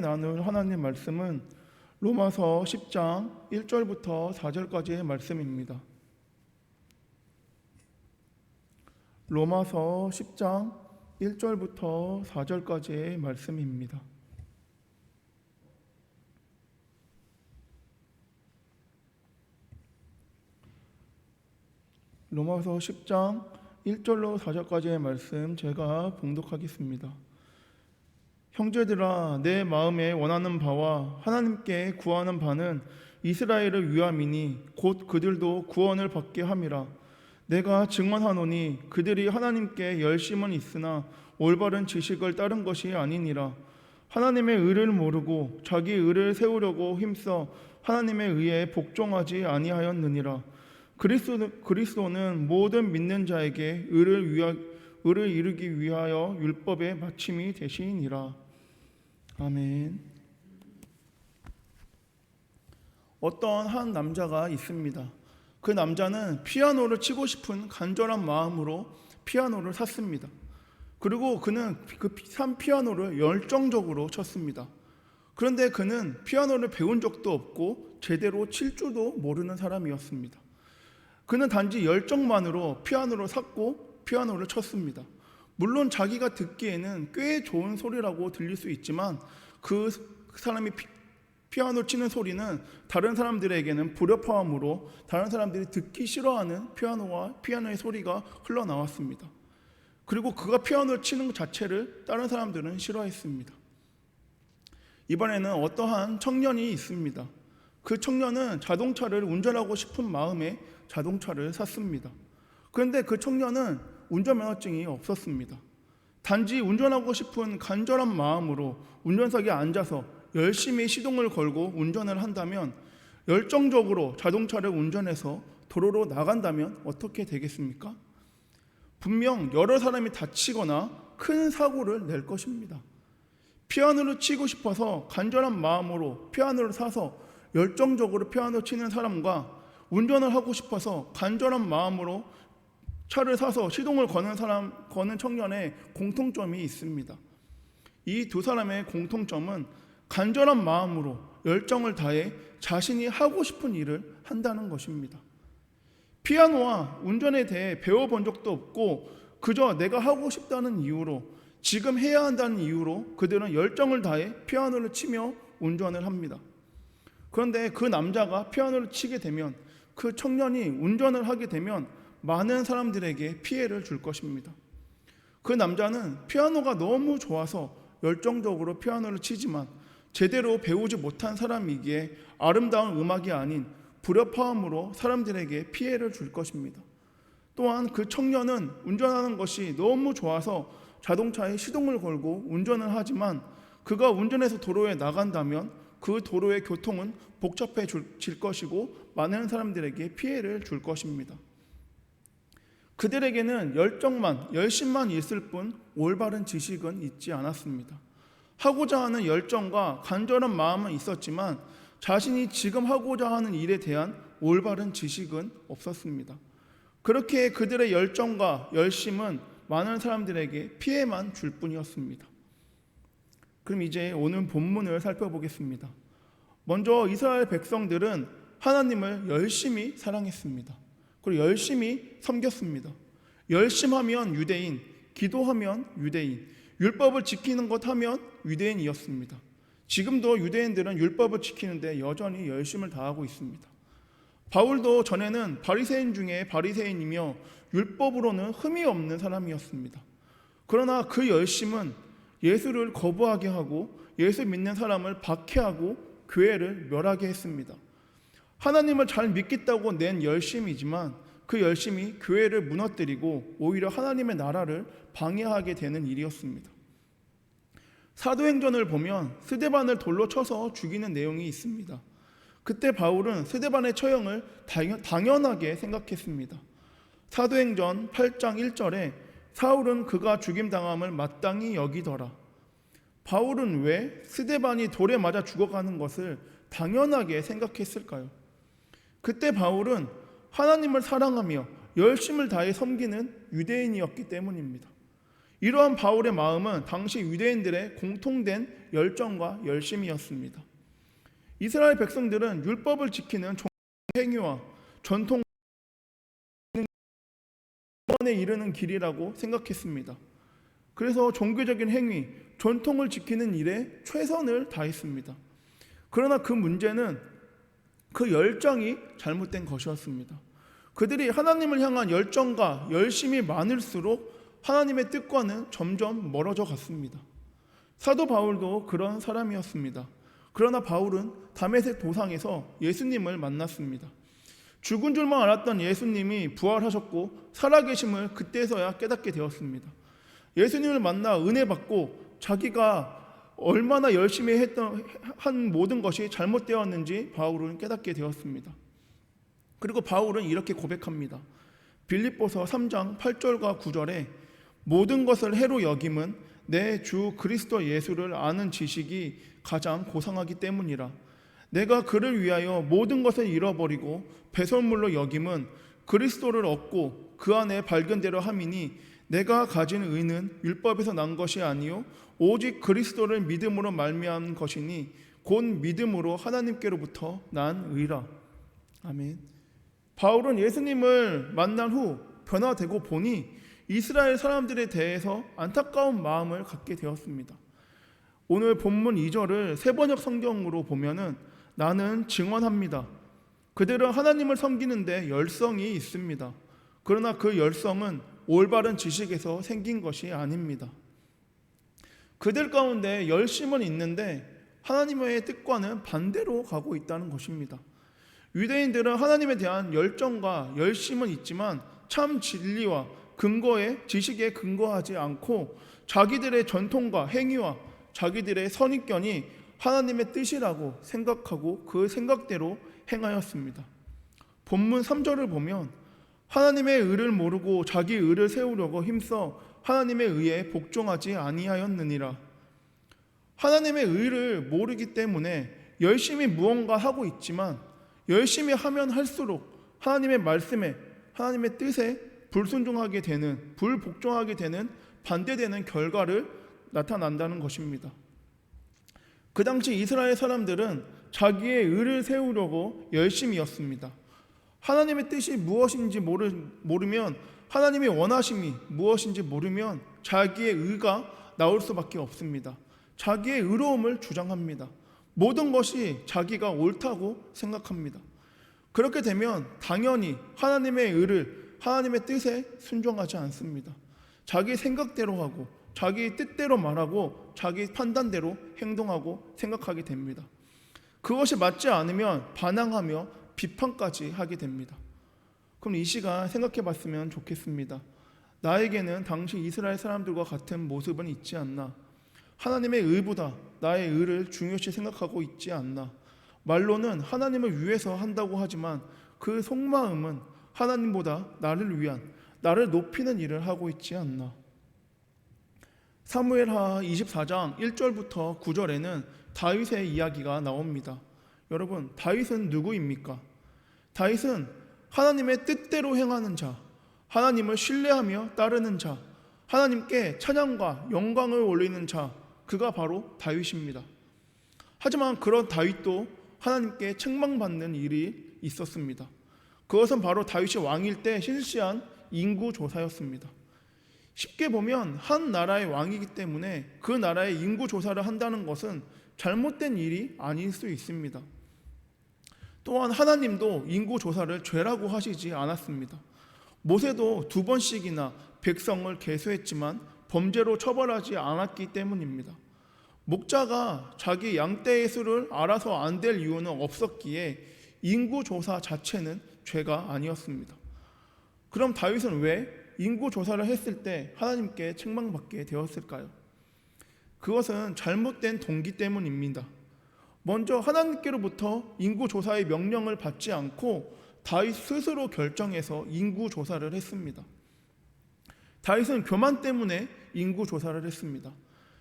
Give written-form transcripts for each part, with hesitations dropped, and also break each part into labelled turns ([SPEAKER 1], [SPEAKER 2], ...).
[SPEAKER 1] 나눌 하나님 말씀은 로마서 10장 1절부터 4절까지의 말씀입니다. 로마서 10장 1절부터 4절까지의 말씀입니다. 로마서 10장 1절로 4절까지의 말씀 제가 봉독하겠습니다. 형제들아, 내 마음에 원하는 바와 하나님께 구하는 바는 이스라엘을 위함이니 곧 그들도 구원을 받게 함이라. 내가 증언하노니 그들이 하나님께 열심은 있으나 올바른 지식을 따른 것이 아니니라. 하나님의 의를 모르고 자기 의를 세우려고 힘써 하나님의 의에 복종하지 아니하였느니라. 그리스도는 모든 믿는 자에게 의를 이루기 위하여 율법의 마침이 되시니라. 아멘. 어떤 한 남자가 있습니다. 그 남자는 피아노를 치고 싶은 간절한 마음으로 피아노를 샀습니다. 그리고 그는 그 산 피아노를 열정적으로 쳤습니다. 그런데 그는 피아노를 배운 적도 없고 제대로 칠 줄도 모르는 사람이었습니다. 그는 단지 열정만으로 피아노를 샀고 피아노를 쳤습니다. 물론 자기가 듣기에는 꽤 좋은 소리라고 들릴 수 있지만 그 사람이 피아노 치는 소리는 다른 사람들에게는 불협화음으로 다른 사람들이 듣기 싫어하는 피아노의 소리가 흘러나왔습니다. 그리고 그가 피아노를 치는 것 자체를 다른 사람들은 싫어했습니다. 이번에는 어떠한 청년이 있습니다. 그 청년은 자동차를 운전하고 싶은 마음에 자동차를 샀습니다. 그런데 그 청년은 운전면허증이 없었습니다. 단지 운전하고 싶은 간절한 마음으로 운전석에 앉아서 열심히 시동을 걸고 운전을 한다면, 열정적으로 자동차를 운전해서 도로로 나간다면 어떻게 되겠습니까? 분명 여러 사람이 다치거나 큰 사고를 낼 것입니다. 피아노를 치고 싶어서 간절한 마음으로 피아노를 사서 열정적으로 피아노 치는 사람과 운전을 하고 싶어서 간절한 마음으로 차를 사서 시동을 거는 청년의 공통점이 있습니다. 이 두 사람의 공통점은 간절한 마음으로 열정을 다해 자신이 하고 싶은 일을 한다는 것입니다. 피아노와 운전에 대해 배워본 적도 없고 그저 내가 하고 싶다는 이유로, 지금 해야 한다는 이유로 그들은 열정을 다해 피아노를 치며 운전을 합니다. 그런데 그 남자가 피아노를 치게 되면, 그 청년이 운전을 하게 되면 많은 사람들에게 피해를 줄 것입니다. 그 남자는 피아노가 너무 좋아서 열정적으로 피아노를 치지만 제대로 배우지 못한 사람이기에 아름다운 음악이 아닌 불협화음으로 사람들에게 피해를 줄 것입니다. 또한 그 청년은 운전하는 것이 너무 좋아서 자동차에 시동을 걸고 운전을 하지만 그가 운전해서 도로에 나간다면 그 도로의 교통은 복잡해질 것이고 많은 사람들에게 피해를 줄 것입니다. 그들에게는 열심만 있을 뿐 올바른 지식은 있지 않았습니다. 하고자 하는 열정과 간절한 마음은 있었지만 자신이 지금 하고자 하는 일에 대한 올바른 지식은 없었습니다. 그렇게 그들의 열정과 열심은 많은 사람들에게 피해만 줄 뿐이었습니다. 그럼 이제 오늘 본문을 살펴보겠습니다. 먼저 이스라엘 백성들은 하나님을 열심히 사랑했습니다. 그리고 열심히 섬겼습니다. 열심하면 유대인, 기도하면 유대인, 율법을 지키는 것 하면 유대인이었습니다. 지금도 유대인들은 율법을 지키는데 여전히 열심을 다하고 있습니다. 바울도 전에는 바리새인 중에 바리새인이며 율법으로는 흠이 없는 사람이었습니다. 그러나 그 열심은 예수를 거부하게 하고 예수 믿는 사람을 박해하고 교회를 멸하게 했습니다. 하나님을 잘 믿겠다고 낸 열심이지만 그 열심이 교회를 무너뜨리고 오히려 하나님의 나라를 방해하게 되는 일이었습니다. 사도행전을 보면 스데반을 돌로 쳐서 죽이는 내용이 있습니다. 그때 바울은 스데반의 처형을 당연하게 생각했습니다. 사도행전 8장 1절에 사울은 그가 죽임당함을 마땅히 여기더라. 바울은 왜 스데반이 돌에 맞아 죽어가는 것을 당연하게 생각했을까요? 그때 바울은 하나님을 사랑하며 열심을 다해 섬기는 유대인이었기 때문입니다. 이러한 바울의 마음은 당시 유대인들의 공통된 열정과 열심이었습니다. 이스라엘 백성들은 율법을 지키는 행위와 전통에 이르는 길이라고 생각했습니다. 그래서 종교적인 행위, 전통을 지키는 일에 최선을 다했습니다. 그러나 그 문제는 그 열정이 잘못된 것이었습니다. 그들이 하나님을 향한 열정과 열심이 많을수록 하나님의 뜻과는 점점 멀어져 갔습니다. 사도 바울도 그런 사람이었습니다. 그러나 바울은 다메섹 도상에서 예수님을 만났습니다. 죽은 줄만 알았던 예수님이 부활하셨고 살아계심을 그때서야 깨닫게 되었습니다. 예수님을 만나 은혜 받고 자기가 얼마나 열심히 한 모든 것이 잘못되었는지 바울은 깨닫게 되었습니다. 그리고 바울은 이렇게 고백합니다. 빌립보서 3장 8절과 9절에 모든 것을 해로 여김은 내 주 그리스도 예수를 아는 지식이 가장 고상하기 때문이라. 내가 그를 위하여 모든 것을 잃어버리고 배설물로 여김은 그리스도를 얻고 그 안에 발견되려 함이니 내가 가진 의는 율법에서 난 것이 아니요 오직 그리스도를 믿음으로 말미암은 것이니 곧 믿음으로 하나님께로부터 난 의라. 아멘. 바울은 예수님을 만난 후 변화되고 보니 이스라엘 사람들에 대해서 안타까운 마음을 갖게 되었습니다. 오늘 본문 2절을 세번역 성경으로 보면은 나는 증언합니다. 그들은 하나님을 섬기는데 열성이 있습니다. 그러나 그 열성은 올바른 지식에서 생긴 것이 아닙니다. 그들 가운데 열심은 있는데 하나님의 뜻과는 반대로 가고 있다는 것입니다. 유대인들은 하나님에 대한 열정과 열심은 있지만 참 진리와 근거에 지식에 근거하지 않고 자기들의 전통과 행위와 자기들의 선입견이 하나님의 뜻이라고 생각하고 그 생각대로 행하였습니다. 본문 3절을 보면 하나님의 의를 모르고 자기 의를 세우려고 힘써 하나님의 의에 복종하지 아니하였느니라. 하나님의 의를 모르기 때문에 열심히 무언가 하고 있지만 열심히 하면 할수록 하나님의 말씀에 하나님의 뜻에 불순종하게 되는 불복종하게 되는 반대되는 결과를 나타난다는 것입니다. 그 당시 이스라엘 사람들은 자기의 의를 세우려고 열심이었습니다. 하나님의 뜻이 무엇인지 모르면 하나님의 원하심이 무엇인지 모르면 자기의 의가 나올 수밖에 없습니다. 자기의 의로움을 주장합니다. 모든 것이 자기가 옳다고 생각합니다. 그렇게 되면 당연히 하나님의 의를 하나님의 뜻에 순종하지 않습니다. 자기 생각대로 하고 자기 뜻대로 말하고 자기 판단대로 행동하고 생각하게 됩니다. 그것이 맞지 않으면 반항하며 비판까지 하게 됩니다. 그럼 이 시간 생각해 봤으면 좋겠습니다. 나에게는 당시 이스라엘 사람들과 같은 모습은 있지 않나? 하나님의 의보다 나의 의를 중요시 생각하고 있지 않나? 말로는 하나님을 위해서 한다고 하지만 그 속마음은 하나님보다 나를 위한, 나를 높이는 일을 하고 있지 않나? 사무엘하 24장 1절부터 9절에는 다윗의 이야기가 나옵니다. 여러분, 다윗은 누구입니까? 다윗은 하나님의 뜻대로 행하는 자, 하나님을 신뢰하며 따르는 자, 하나님께 찬양과 영광을 올리는 자, 그가 바로 다윗입니다. 하지만 그런 다윗도 하나님께 책망받는 일이 있었습니다. 그것은 바로 다윗이 왕일 때 실시한 인구조사였습니다. 쉽게 보면 한 나라의 왕이기 때문에 그 나라의 인구조사를 한다는 것은 잘못된 일이 아닐 수 있습니다. 또한 하나님도 인구조사를 죄라고 하시지 않았습니다. 모세도 2번씩이나 백성을 계수했지만 범죄로 처벌하지 않았기 때문입니다. 목자가 자기 양떼의 수를 알아서 안 될 이유는 없었기에 인구조사 자체는 죄가 아니었습니다. 그럼 다윗은 왜 인구조사를 했을 때 하나님께 책망받게 되었을까요? 그것은 잘못된 동기 때문입니다. 먼저 하나님께로부터 인구조사의 명령을 받지 않고 다윗 스스로 결정해서 인구조사를 했습니다. 다윗은 교만 때문에 인구조사를 했습니다.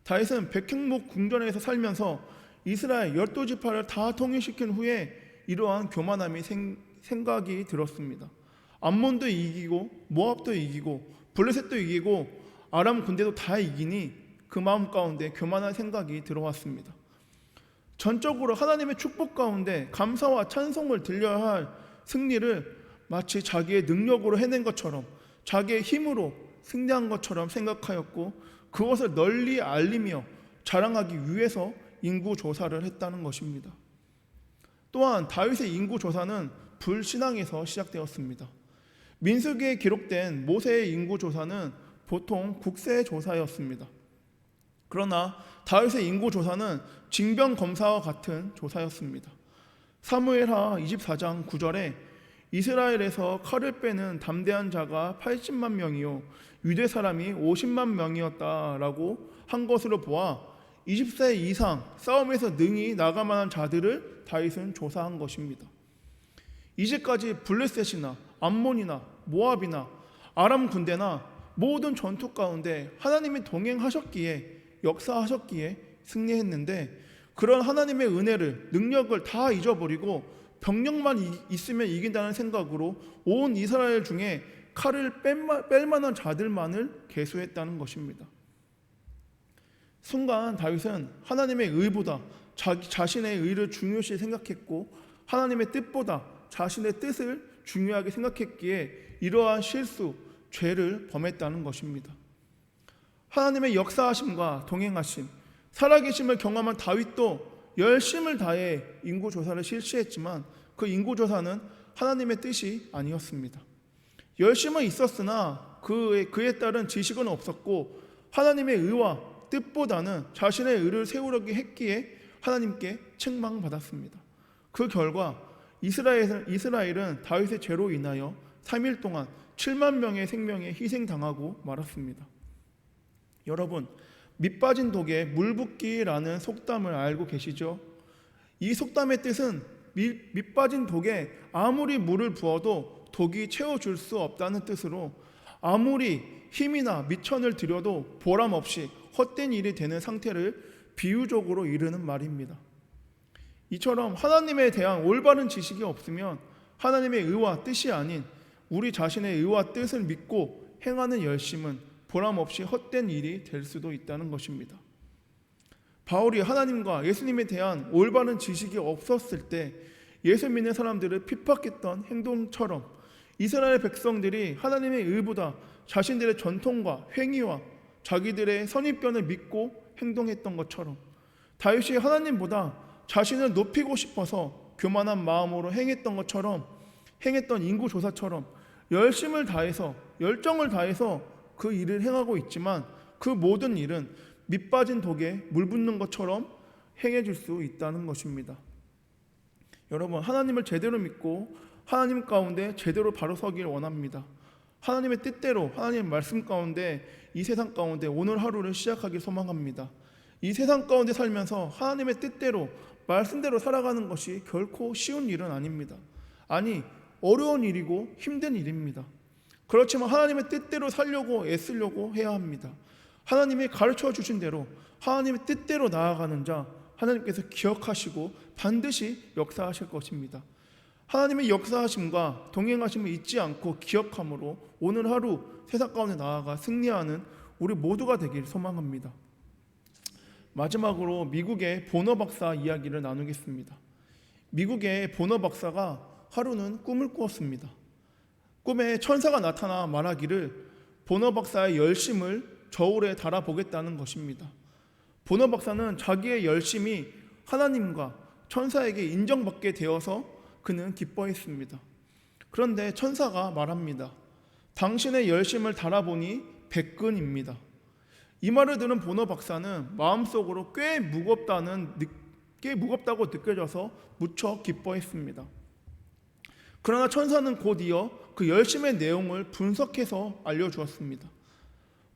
[SPEAKER 1] 다윗은 백행목 궁전에서 살면서 이스라엘 12지파를 다 통일시킨 후에 이러한 교만함이 생각이 들었습니다. 암몬도 이기고 모압도 이기고 블레셋도 이기고 아람 군대도 다 이기니 그 마음 가운데 교만한 생각이 들어왔습니다. 전적으로 하나님의 축복 가운데 감사와 찬송을 들려야 할 승리를 마치 자기의 능력으로 해낸 것처럼, 자기의 힘으로 승리한 것처럼 생각하였고, 그것을 널리 알리며 자랑하기 위해서 인구조사를 했다는 것입니다. 또한 다윗의 인구조사는 불신앙에서 시작되었습니다. 민수기에 기록된 모세의 인구조사는 보통 국세조사였습니다. 그러나 다윗의 인구조사는 징병검사와 같은 조사였습니다. 사무엘하 24장 9절에 이스라엘에서 칼을 빼는 담대한 자가 80만 명이요 유대 사람이 50만 명이었다라고 한 것으로 보아 20세 이상 싸움에서 능히 나가만한 자들을 다윗은 조사한 것입니다. 이제까지 블레셋이나 암몬이나 모압이나 아람 군대나 모든 전투 가운데 하나님이 동행하셨기에, 역사하셨기에 승리했는데, 그런 하나님의 은혜를, 능력을 다 잊어버리고 병력만 있으면 이긴다는 생각으로 온 이스라엘 중에 칼을 뺄 만한 자들만을 계수했다는 것입니다. 순간 다윗은 하나님의 의보다 자신의 의를 중요시 생각했고, 하나님의 뜻보다 자신의 뜻을 중요하게 생각했기에 이러한 실수, 죄를 범했다는 것입니다. 하나님의 역사하심과 동행하심, 살아계심을 경험한 다윗도 열심을 다해 인구조사를 실시했지만 그 인구조사는 하나님의 뜻이 아니었습니다. 열심은 있었으나 그에 따른 지식은 없었고, 하나님의 의와 뜻보다는 자신의 의를 세우려고 했기에 하나님께 책망받았습니다. 그 결과 이스라엘은 다윗의 죄로 인하여 3일 동안 7만 명의 생명에 희생당하고 말았습니다. 여러분, 밑 빠진 독에 물 붓기라는 속담을 알고 계시죠? 이 속담의 뜻은 밑 빠진 독에 아무리 물을 부어도 독이 채워줄 수 없다는 뜻으로, 아무리 힘이나 미천을 들여도 보람없이 헛된 일이 되는 상태를 비유적으로 이르는 말입니다. 이처럼 하나님에 대한 올바른 지식이 없으면 하나님의 의와 뜻이 아닌 우리 자신의 의와 뜻을 믿고 행하는 열심은 보람없이 헛된 일이 될 수도 있다는 것입니다. 바울이 하나님과 예수님에 대한 올바른 지식이 없었을 때 예수 믿는 사람들을 핍박했던 행동처럼 이스라엘 백성들이 하나님의 의보다 자신들의 전통과 행위와 자기들의 선입견을 믿고 행동했던 것처럼, 다윗이 하나님보다 자신을 높이고 싶어서 교만한 마음으로 행했던 것처럼, 행했던 인구조사처럼 열심을 다해서, 열정을 다해서 그 일을 행하고 있지만 그 모든 일은 밑 빠진 독에 물 붓는 것처럼 행해질 수 있다는 것입니다. 여러분, 하나님을 제대로 믿고 하나님 가운데 제대로 바로 서길 원합니다. 하나님의 뜻대로, 하나님의 말씀 가운데, 이 세상 가운데 오늘 하루를 시작하길 소망합니다. 이 세상 가운데 살면서 하나님의 뜻대로, 말씀대로 살아가는 것이 결코 쉬운 일은 아닙니다. 아니, 어려운 일이고 힘든 일입니다. 그렇지만 하나님의 뜻대로 살려고 애쓰려고 해야 합니다. 하나님이 가르쳐 주신 대로, 하나님의 뜻대로 나아가는 자 하나님께서 기억하시고 반드시 역사하실 것입니다. 하나님의 역사하심과 동행하심을 잊지 않고 기억함으로 오늘 하루 세상 가운데 나아가 승리하는 우리 모두가 되길 소망합니다. 마지막으로 미국의 보너 박사 이야기를 나누겠습니다. 미국의 보너 박사가 하루는 꿈을 꾸었습니다. 꿈에 천사가 나타나 말하기를 보너 박사의 열심을 저울에 달아보겠다는 것입니다. 보너 박사는 자기의 열심이 하나님과 천사에게 인정받게 되어서 그는 기뻐했습니다. 그런데 천사가 말합니다. 당신의 열심을 달아보니 100근입니다. 이 말을 들은 보너 박사는 마음속으로 꽤 무겁다고 느껴져서 무척 기뻐했습니다. 그러나 천사는 곧이어 그 열심의 내용을 분석해서 알려주었습니다.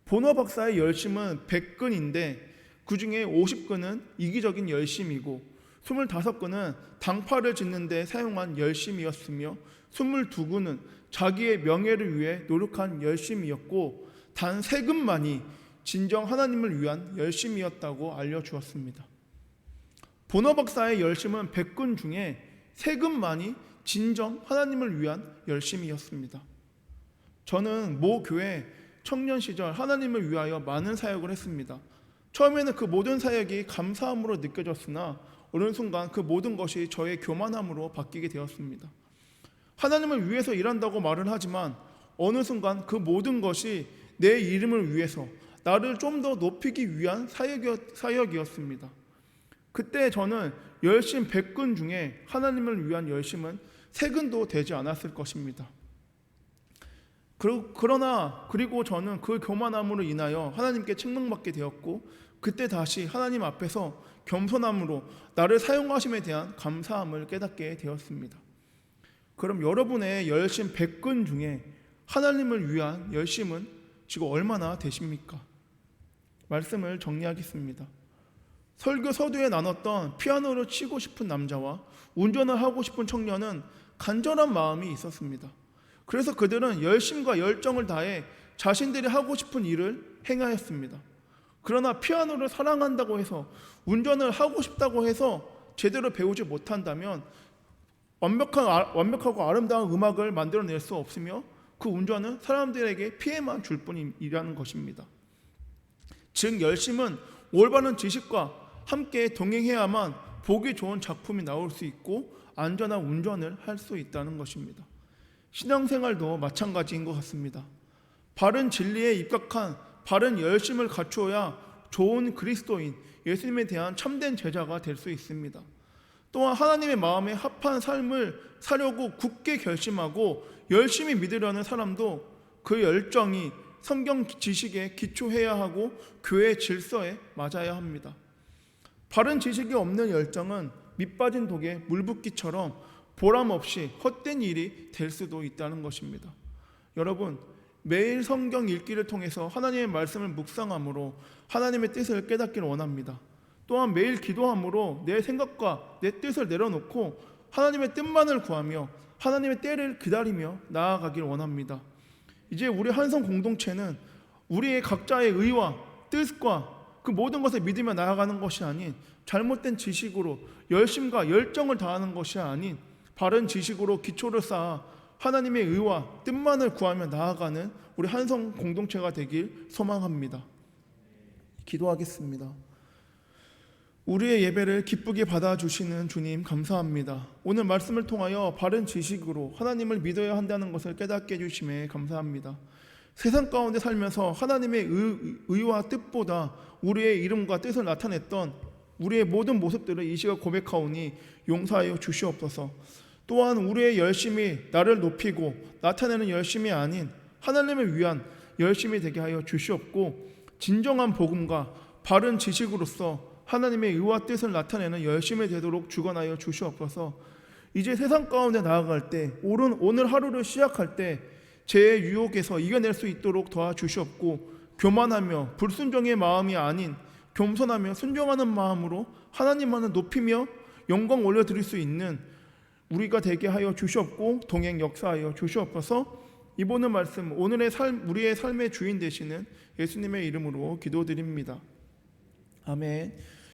[SPEAKER 1] 보너 박사의 열심은 100근인데 그 중에 50근은 이기적인 열심이고 25근은 당파를 짓는 데 사용한 열심이었으며 22근은 자기의 명예를 위해 노력한 열심이었고 단 3근만이 진정 하나님을 위한 열심이었다고 알려주었습니다. 보너 박사의 열심은 100근 중에 3근만이 진정 하나님을 위한 열심이었습니다. 저는 모 교회 청년 시절 하나님을 위하여 많은 사역을 했습니다. 처음에는 그 모든 사역이 감사함으로 느껴졌으나 어느 순간 그 모든 것이 저의 교만함으로 바뀌게 되었습니다. 하나님을 위해서 일한다고 말은 하지만 어느 순간 그 모든 것이 내 이름을 위해서 나를 좀 더 높이기 위한 사역이었습니다. 그때 저는 열심 100근 중에 하나님을 위한 열심은 3근도 되지 않았을 것입니다. 그리고 저는 그 교만함으로 인하여 하나님께 책망받게 되었고, 그때 다시 하나님 앞에서 겸손함으로 나를 사용하심에 대한 감사함을 깨닫게 되었습니다. 그럼 여러분의 열심 100근 중에 하나님을 위한 열심은 지금 얼마나 되십니까? 말씀을 정리하겠습니다. 설교 서두에 나눴던 피아노를 치고 싶은 남자와 운전을 하고 싶은 청년은 간절한 마음이 있었습니다. 그래서 그들은 열심과 열정을 다해 자신들이 하고 싶은 일을 행하였습니다. 그러나 피아노를 사랑한다고 해서 운전을 하고 싶다고 해서 제대로 배우지 못한다면 완벽하고 아름다운 음악을 만들어낼 수 없으며 그 운전은 사람들에게 피해만 줄 뿐이라는 것입니다. 즉 열심은 올바른 지식과 함께 동행해야만 보기 좋은 작품이 나올 수 있고 안전한 운전을 할 수 있다는 것입니다. 신앙생활도 마찬가지인 것 같습니다. 바른 진리에 입각한 바른 열심을 갖추어야 좋은 그리스도인, 예수님에 대한 참된 제자가 될 수 있습니다. 또한 하나님의 마음에 합한 삶을 사려고 굳게 결심하고 열심히 믿으려는 사람도 그 열정이 성경 지식에 기초해야 하고 교회 질서에 맞아야 합니다. 바른 지식이 없는 열정은 밑빠진 독에 물붓기처럼 보람 없이 헛된 일이 될 수도 있다는 것입니다. 여러분, 매일 성경 읽기를 통해서 하나님의 말씀을 묵상함으로 하나님의 뜻을 깨닫기를 원합니다. 또한 매일 기도함으로 내 생각과 내 뜻을 내려놓고 하나님의 뜻만을 구하며 하나님의 때를 기다리며 나아가길 원합니다. 이제 우리 한성 공동체는 우리의 각자의 의와 뜻과 그 모든 것을 믿으며 나아가는 것이 아닌 잘못된 지식으로 열심과 열정을 다하는 것이 아닌 바른 지식으로 기초를 쌓아 하나님의 의와 뜻만을 구하며 나아가는 우리 한성 공동체가 되길 소망합니다. 기도하겠습니다. 우리의 예배를 기쁘게 받아주시는 주님 감사합니다. 오늘 말씀을 통하여 바른 지식으로 하나님을 믿어야 한다는 것을 깨닫게 해주심에 감사합니다. 세상 가운데 살면서 하나님의 의와 뜻보다 우리의 이름과 뜻을 나타냈던 우리의 모든 모습들을 이 시각 고백하오니 용서하여 주시옵소서. 또한 우리의 열심이 나를 높이고 나타내는 열심이 아닌 하나님을 위한 열심이 되게 하여 주시옵고, 진정한 복음과 바른 지식으로서 하나님의 의와 뜻을 나타내는 열심이 되도록 주관하여 주시옵소서. 이제 세상 가운데 나아갈 때 오늘 하루를 시작할 때 죄의 유혹에서 이겨낼 수 있도록 도와주시옵고, 교만하며 불순종의 마음이 아닌 겸손하며 순종하는 마음으로 하나님만을 높이며 영광 올려드릴 수 있는 우리가 되게 하여 주시옵고 동행 역사하여 주시옵소서. 이번의 말씀 오늘의 우리의 삶의 주인 되시는 예수님의 이름으로 기도드립니다. 아멘.